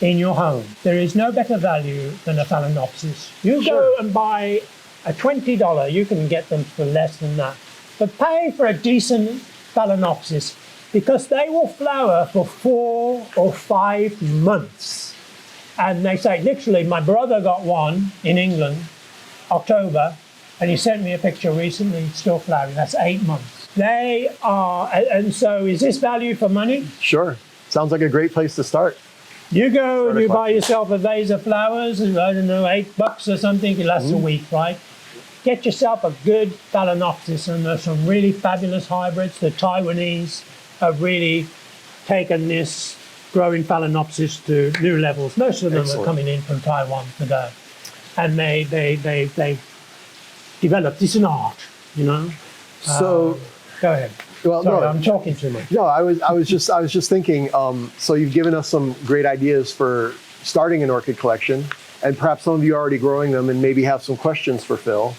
in your home, there is no better value than a Phalaenopsis. You go and buy a $20, you can get them for less than that. But pay for a decent Phalaenopsis, because they will flower for 4 or 5 months. And they say, literally, my brother got one in England, October, and he sent me a picture recently, still flowering. That's 8 months. They are, and so is this value for money? Sure. Sounds like a great place to start. You go and you buy yourself a vase of flowers, I don't know, $8 or something, it lasts a week, right? Get yourself a good Phalaenopsis, and there's some really fabulous hybrids. The Taiwanese have really taken this growing Phalaenopsis to new levels. Most of them are coming in from Taiwan today. And they developed this an art, you know? So go ahead. Well, Sorry, no, I'm talking too much. No, I was just thinking. So you've given us some great ideas for starting an orchid collection, and perhaps some of you are already growing them and maybe have some questions for Phil.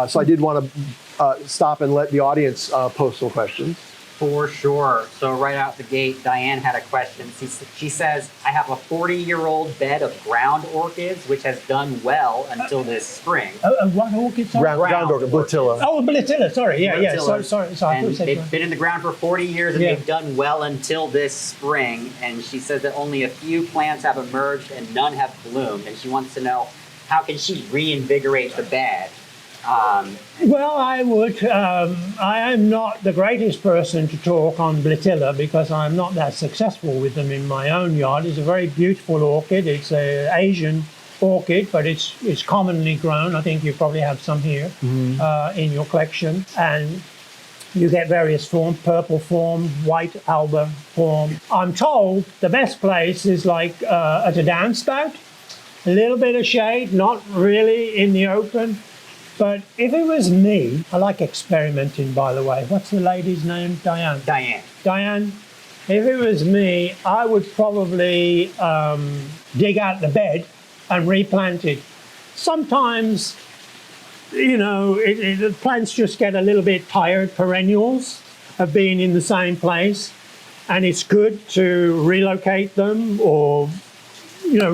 So I did want to stop and let the audience post some questions. For sure. So right out the gate, Diane had a question. She says, I have a 40-year-old bed of ground orchids, which has done well until this spring. What orchids? Ground orchid, Blatilla. Oh, Blatilla, sorry. Yeah. Sorry. And they've been in the ground for 40 years, and they've done well until this spring. And she says that only a few plants have emerged and none have bloomed. And she wants to know, how can she reinvigorate the bed? Well, I would. I am not the greatest person to talk on Blatilla because I'm not that successful with them in my own yard. It's a very beautiful orchid. It's an Asian orchid, but it's commonly grown. I think you probably have some here in your collection. And you get various forms, purple form, white alba form. I'm told the best place is like at a downspout, a little bit of shade, not really in the open. But if it was me, I like experimenting, by the way. What's the lady's name? Diane. Diane, if it was me, I would probably dig out the bed and replant it. Sometimes, you know, the plants just get a little bit tired, perennials, of being in the same place. And it's good to relocate them or, you know,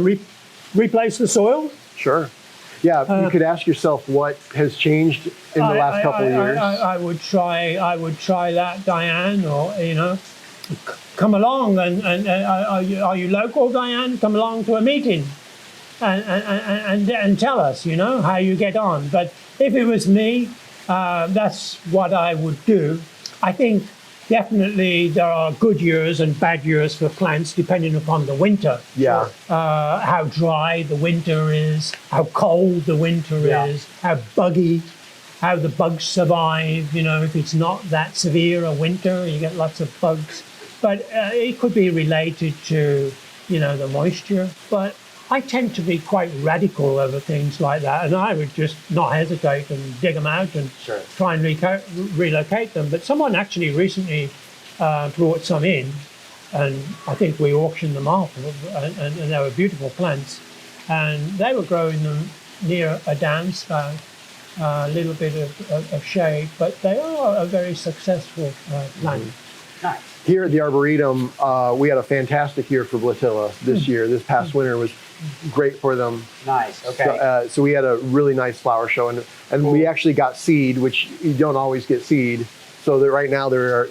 replace the soil. Sure. Yeah, you could ask yourself what has changed in the last couple of years. I would try that, Diane, or, you know, come along and are you local, Diane? Come along to a meeting and tell us, you know, how you get on. But if it was me, that's what I would do. I think definitely there are good years and bad years for plants depending upon the winter. Yeah. How dry the winter is, how cold the winter is, how buggy, how the bugs survive. You know, if it's not that severe a winter, you get lots of bugs. But it could be related to, you know, the moisture. But I tend to be quite radical over things like that, and I would just not hesitate and dig them out and try and relocate them. But someone actually recently brought some in, and I think we auctioned them off, and they were beautiful plants, and they were growing them near a downspout, a little bit of shade, but they are a very successful plant. Nice. Here at the Arboretum, we had a fantastic year for Blatilla this year. This past winter was great for them. Nice. Okay. So we had a really nice flower show, and Cool. we actually got seed, which you don't always get seed. So that right now there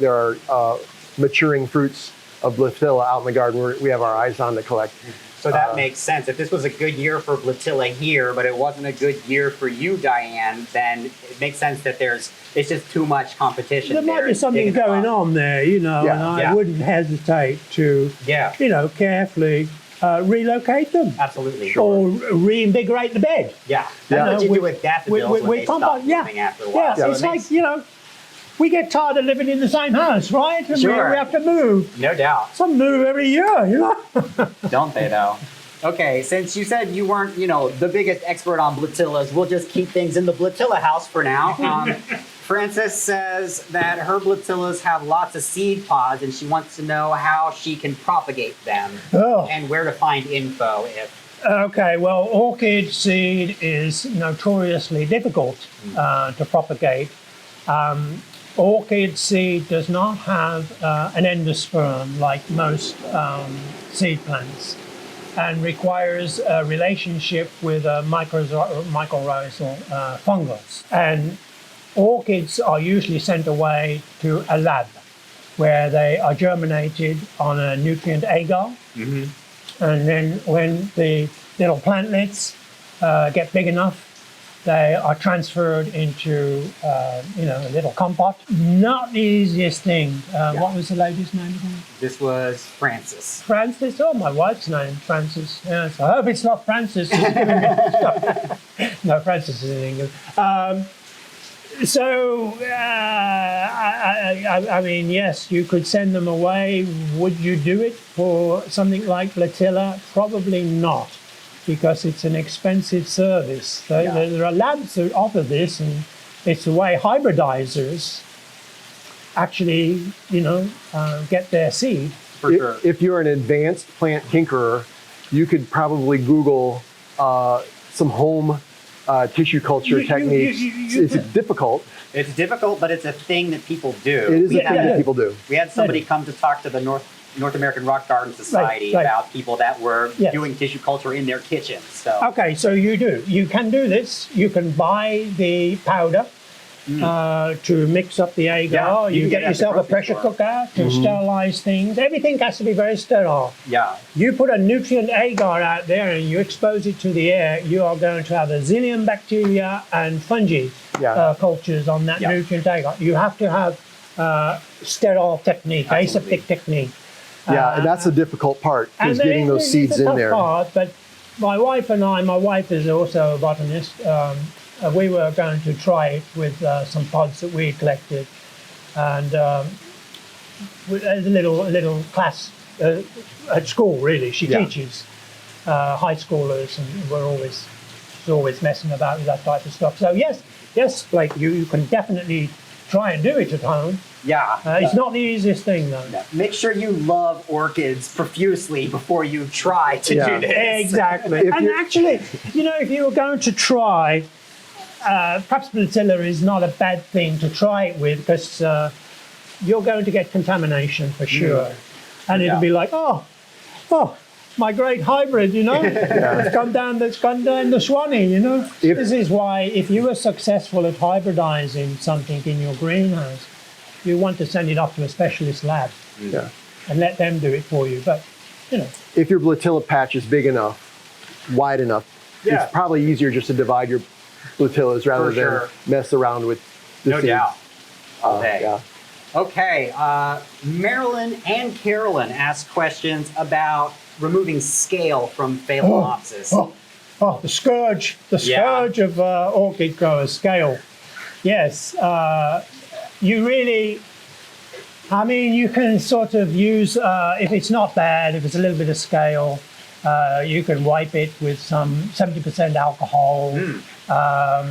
are maturing fruits of Blatilla out in the garden. We have our eyes on to collect. So that makes sense. If this was a good year for Blatilla here, but it wasn't a good year for you, Diane, then it makes sense that it's just too much competition. There might be something going on there, you know, Yeah. and I Yeah. wouldn't hesitate to, Yeah. you know, carefully relocate them. Absolutely. Or reinvigorate the bed. Yeah. Yeah. That's what you do with daffodils when they stop blooming after a while. Yeah, So it's it like, makes- you know, we get tired of living in the same house, right? And Sure. we have to move. No doubt. Some move every year, you know? Don't they, though? Okay, since you said you weren't, you know, the biggest expert on Blatillas, we'll just keep things in the Blatilla house for now. Frances says that her Blatillas have lots of seed pods, and she wants to know how she can propagate them Oh. and where to find info if. Okay, well, orchid seed is notoriously difficult to propagate. Orchid seed does not have an endosperm like most seed plants, and requires a relationship with a mycorrhizal fungus. And orchids are usually sent away to a lab where they are germinated on a nutrient agar. And then when the little plantlets get big enough, they are transferred into, a little compote. Not the easiest thing. What was the lady's name again? This was Frances. Frances. Oh, my wife's name, Frances. Yes, I hope it's not Frances. Who's giving me stuff. No, Frances is in England. I mean, yes, you could send them away. Would you do it for something like Blatilla? Probably not, because it's an expensive service. There are labs that offer this, and it's the way hybridizers actually, get their seed. For sure. If you're an advanced plant tinkerer, you could probably Google some home tissue culture techniques. It's difficult. It's difficult, but it's a thing that people do. It is a thing that people do. We had somebody come to talk to the North American Rock Garden Society Right. about people that were Yes. doing tissue culture in their kitchens. So Okay, so you do. You can do this. You can buy the powder to mix up the agar. Yeah, you you can get get it at the yourself a grocery pressure store. cooker to sterilize things. Everything has to be very sterile. yeah, You put a nutrient agar out there and you expose it to the air, you are going to have a zillion bacteria and fungi cultures on that nutrient agar. You have to have sterile technique, Absolutely. aseptic technique. Yeah, and that's the difficult part, is then getting those it's seeds a in tough there. part, but my wife is also a botanist. We were going to try it with some pods that we collected, and there's a little class at school. Really, she teaches high schoolers, and she's always messing about with that type of stuff. So yes, Blake, you can definitely try and do it at home. yeah. It's not the easiest thing, though. Make sure you love orchids profusely before you try to do this. Exactly. And actually, if you were going to try, perhaps Blatilla is not a bad thing to try it with, because you're going to get contamination for sure. And it'll be like, oh, my great hybrid, it's gone down the Swanee, This is why, if you are successful at hybridizing something in your greenhouse, you want to send it off to a specialist lab and let them do it for you. But, If your Blatilla patch is big enough, wide enough, it's probably easier just to divide your Blatillas rather than mess around with the No seeds. doubt. All day. Yeah. Okay, Marilyn and Carolyn asked questions about removing scale from Phalaenopsis. Oh, the scourge of orchid growers, scale. Yes, you really, you can sort of use, if it's not bad, if it's a little bit of scale, you can wipe it with some 70% alcohol.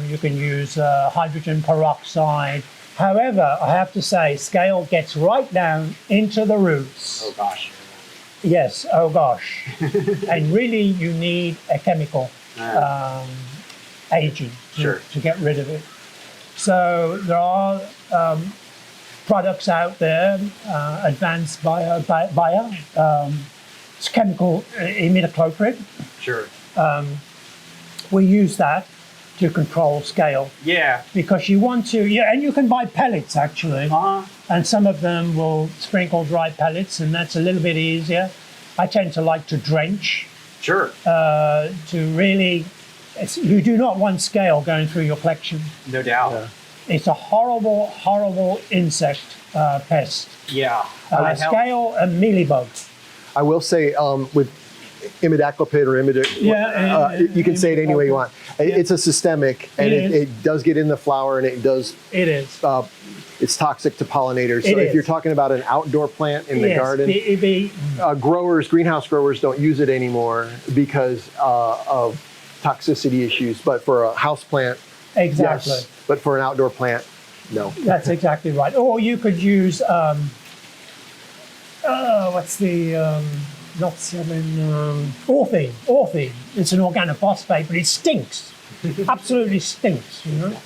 You can use hydrogen peroxide. However, I have to say, scale gets right down into the roots. Oh gosh. Yes, oh gosh. And really, you need a chemical agent Sure. to get rid of it. So there are products out there, advanced it's chemical imidacloprid. Sure. We use that to control scale Yeah. because you want to, and you can buy pellets actually. And some of them will sprinkle dry pellets, and that's a little bit easier. I tend to like to drench Sure. to really. You do not want scale going through your collection. No doubt. It's a horrible, horrible insect pest. Yeah. Scale and mealybugs. I will say with imidacloprid or you can say it any way you want. It's a systemic, and it does get in the flower, and it does. It is. It's toxic to pollinators. So if you're talking about an outdoor plant in the garden, greenhouse growers don't use it anymore because of toxicity issues. But for a house plant, exactly. Yes. But for an outdoor plant, no. That's exactly right. Or you could use orthine. Orthine. It's an organophosphate, but it stinks. Absolutely stinks. You know.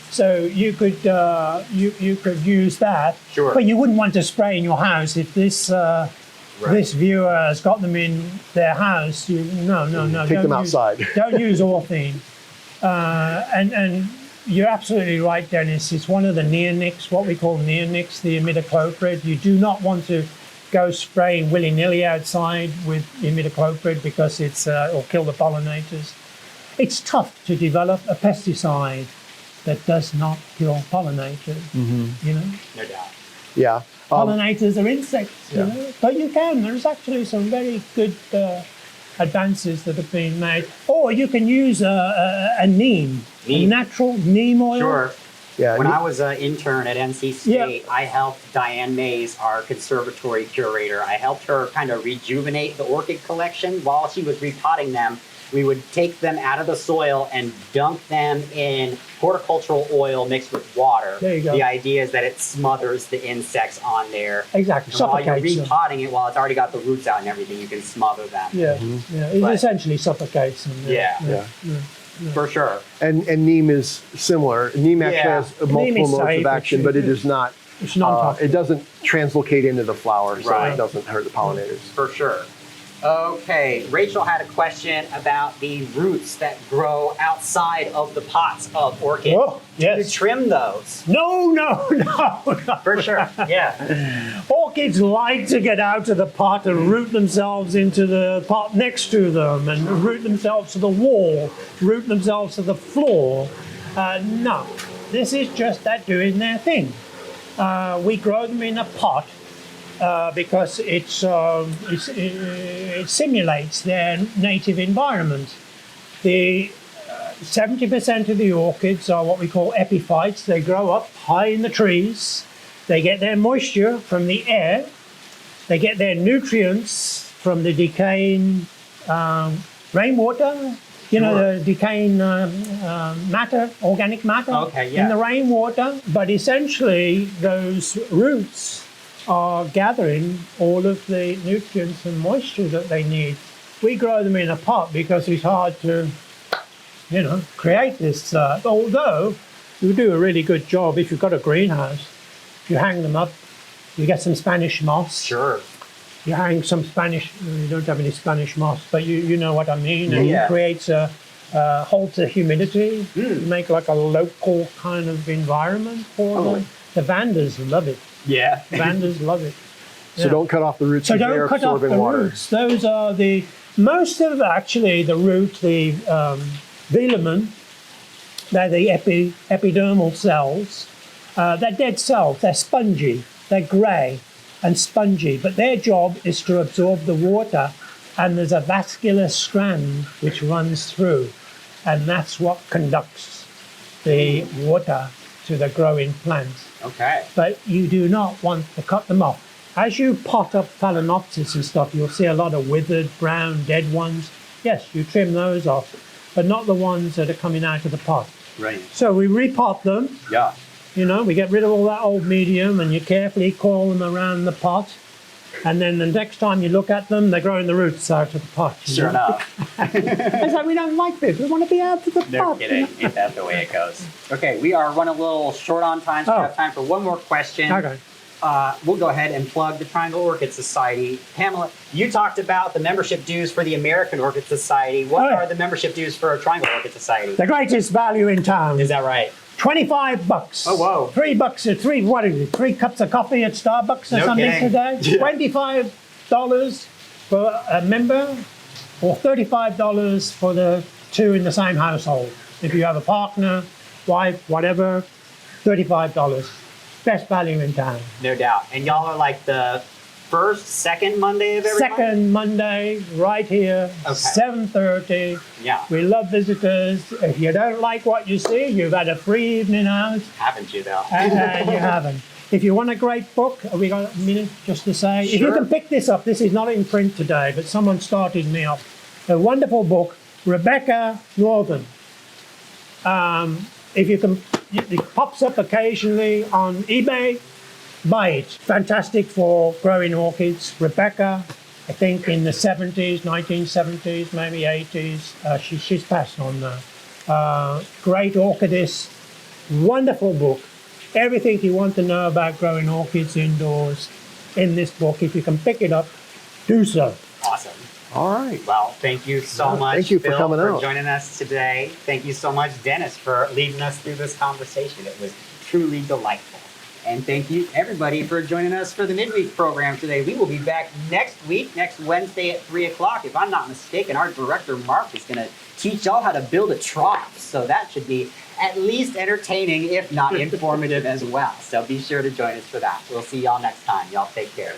So you could you could use that. Sure. But you wouldn't want to spray in your house if this. This viewer has got them in their house. No. Take them outside. Don't use orthine. And you're absolutely right, Dennis. It's one of the neonics, what we call neonics, the imidacloprid. You do not want to go spraying willy-nilly outside with imidacloprid because it'll kill the pollinators. It's tough to develop a pesticide that does not kill pollinators. You know. No doubt. Yeah. Pollinators are insects, you know, but you can. There's actually some very good advances that have been made. Or you can use a neem, a natural neem oil. Sure. Yeah. When I was an intern at NC State, I helped Diane Mays, our conservatory curator. I helped her kind of rejuvenate the orchid collection. While she was repotting them, we would take them out of the soil and dunk them in horticultural oil mixed with water. There you go. The idea is that it smothers the insects on there. Exactly. And while you're Suffocates them. repotting it, while it's already got the roots out and everything, you can smother them. Yeah, It essentially suffocates them. Yeah. For sure. And neem is similar. Neem actually has multiple modes of action, but it is not. It's non-toxic. It doesn't translocate into the flower, so Right. it doesn't hurt the pollinators. For sure. Okay, Rachel had a question about the roots that grow outside of the pots of orchids. Oh, yes. Do you trim those? No. For sure, yeah. Orchids like to get out of the pot and root themselves into the pot next to them and root themselves to the wall, root themselves to the floor. No, this is just that doing their thing. We grow them in a pot because it simulates their native environment. The 70% of the orchids are what we call epiphytes. They grow up high in the trees. They get their moisture from the air. They get their nutrients from the decaying rainwater. You know, the decaying matter, organic matter in the rainwater. But essentially, those roots are gathering all of the nutrients and moisture that they need. We grow them in a pot because it's hard to, create this. Although you do a really good job if you've got a greenhouse. You hang them up, you get some Spanish moss. Sure. You hang some Spanish, you don't have any Spanish moss, but you know what I mean. And it creates holds the humidity. You make like a local kind of environment for them. The Vandas love it. Yeah. Vandas love it. So don't cut off the roots. So don't cut off the roots. Those are most of actually the root, the velamen, they're the epidermal cells. They're dead cells. They're spongy. They're grey and spongy. But their job is to absorb the water. And there's a vascular strand which runs through. And that's what conducts the water to the growing plants. Okay. But you do not want to cut them off. As you pot up Phalaenopsis and stuff, you'll see a lot of withered, brown, dead ones. Yes, you trim those off, but not the ones that are coming out of the pot. Right. So we repot them. Yeah. We get rid of all that old medium and you carefully coil them around the pot. And then the next time you look at them, they're growing the roots out of the pot. Sure enough. It's like, we don't like this. We want to be out of the No pot. kidding. Ain't that the way it goes? Okay, we are running a little short on time, so we have time for one more question. Okay. We'll go ahead and plug the Triangle Orchid Society. Pamela, you talked about the membership dues for the American Orchid Society. What are the membership dues for a Triangle Orchid Society? The greatest value in town. Is that right? $25. Oh, whoa. $3 or what is it? 3 cups of coffee at Starbucks or No something kidding. today? Yeah. $25 for a member, or $35 for the 2 in the same household. If you have a partner, wife, whatever, $35. Best value in town. No doubt. And y'all are like the first, second Monday of every month? Second Monday, right here, Okay. 7:30. Yeah. We love visitors. If you don't like what you see, you've had a free evening out, Haven't you, though? and you haven't. If you want a great book, have we got a minute just to say? If you Sure. can pick this up, this is not in print today, but someone started me off. A wonderful book, Rebecca Northern. If you can, it pops up occasionally on eBay. Buy it. Fantastic for growing orchids. Rebecca, I think in the 70s, 1970s, maybe 80s. She's passed on now. Great orchidist. Wonderful book. Everything you want to know about growing orchids indoors in this book. If you can pick it up, do so. Awesome. All right. Well, thank you so much, Thank you for Bill, coming for out. joining us today. Thank you so much, Dennis, for leading us through this conversation. It was truly delightful. And thank you, everybody, for joining us for the midweek program today. We will be back next week, next Wednesday at 3 o'clock. If I'm not mistaken, our director, Mark, is going to teach y'all how to build a trough. So that should be at least entertaining, if not informative as well. So be sure to join us for that. We'll see y'all next time. Y'all take care.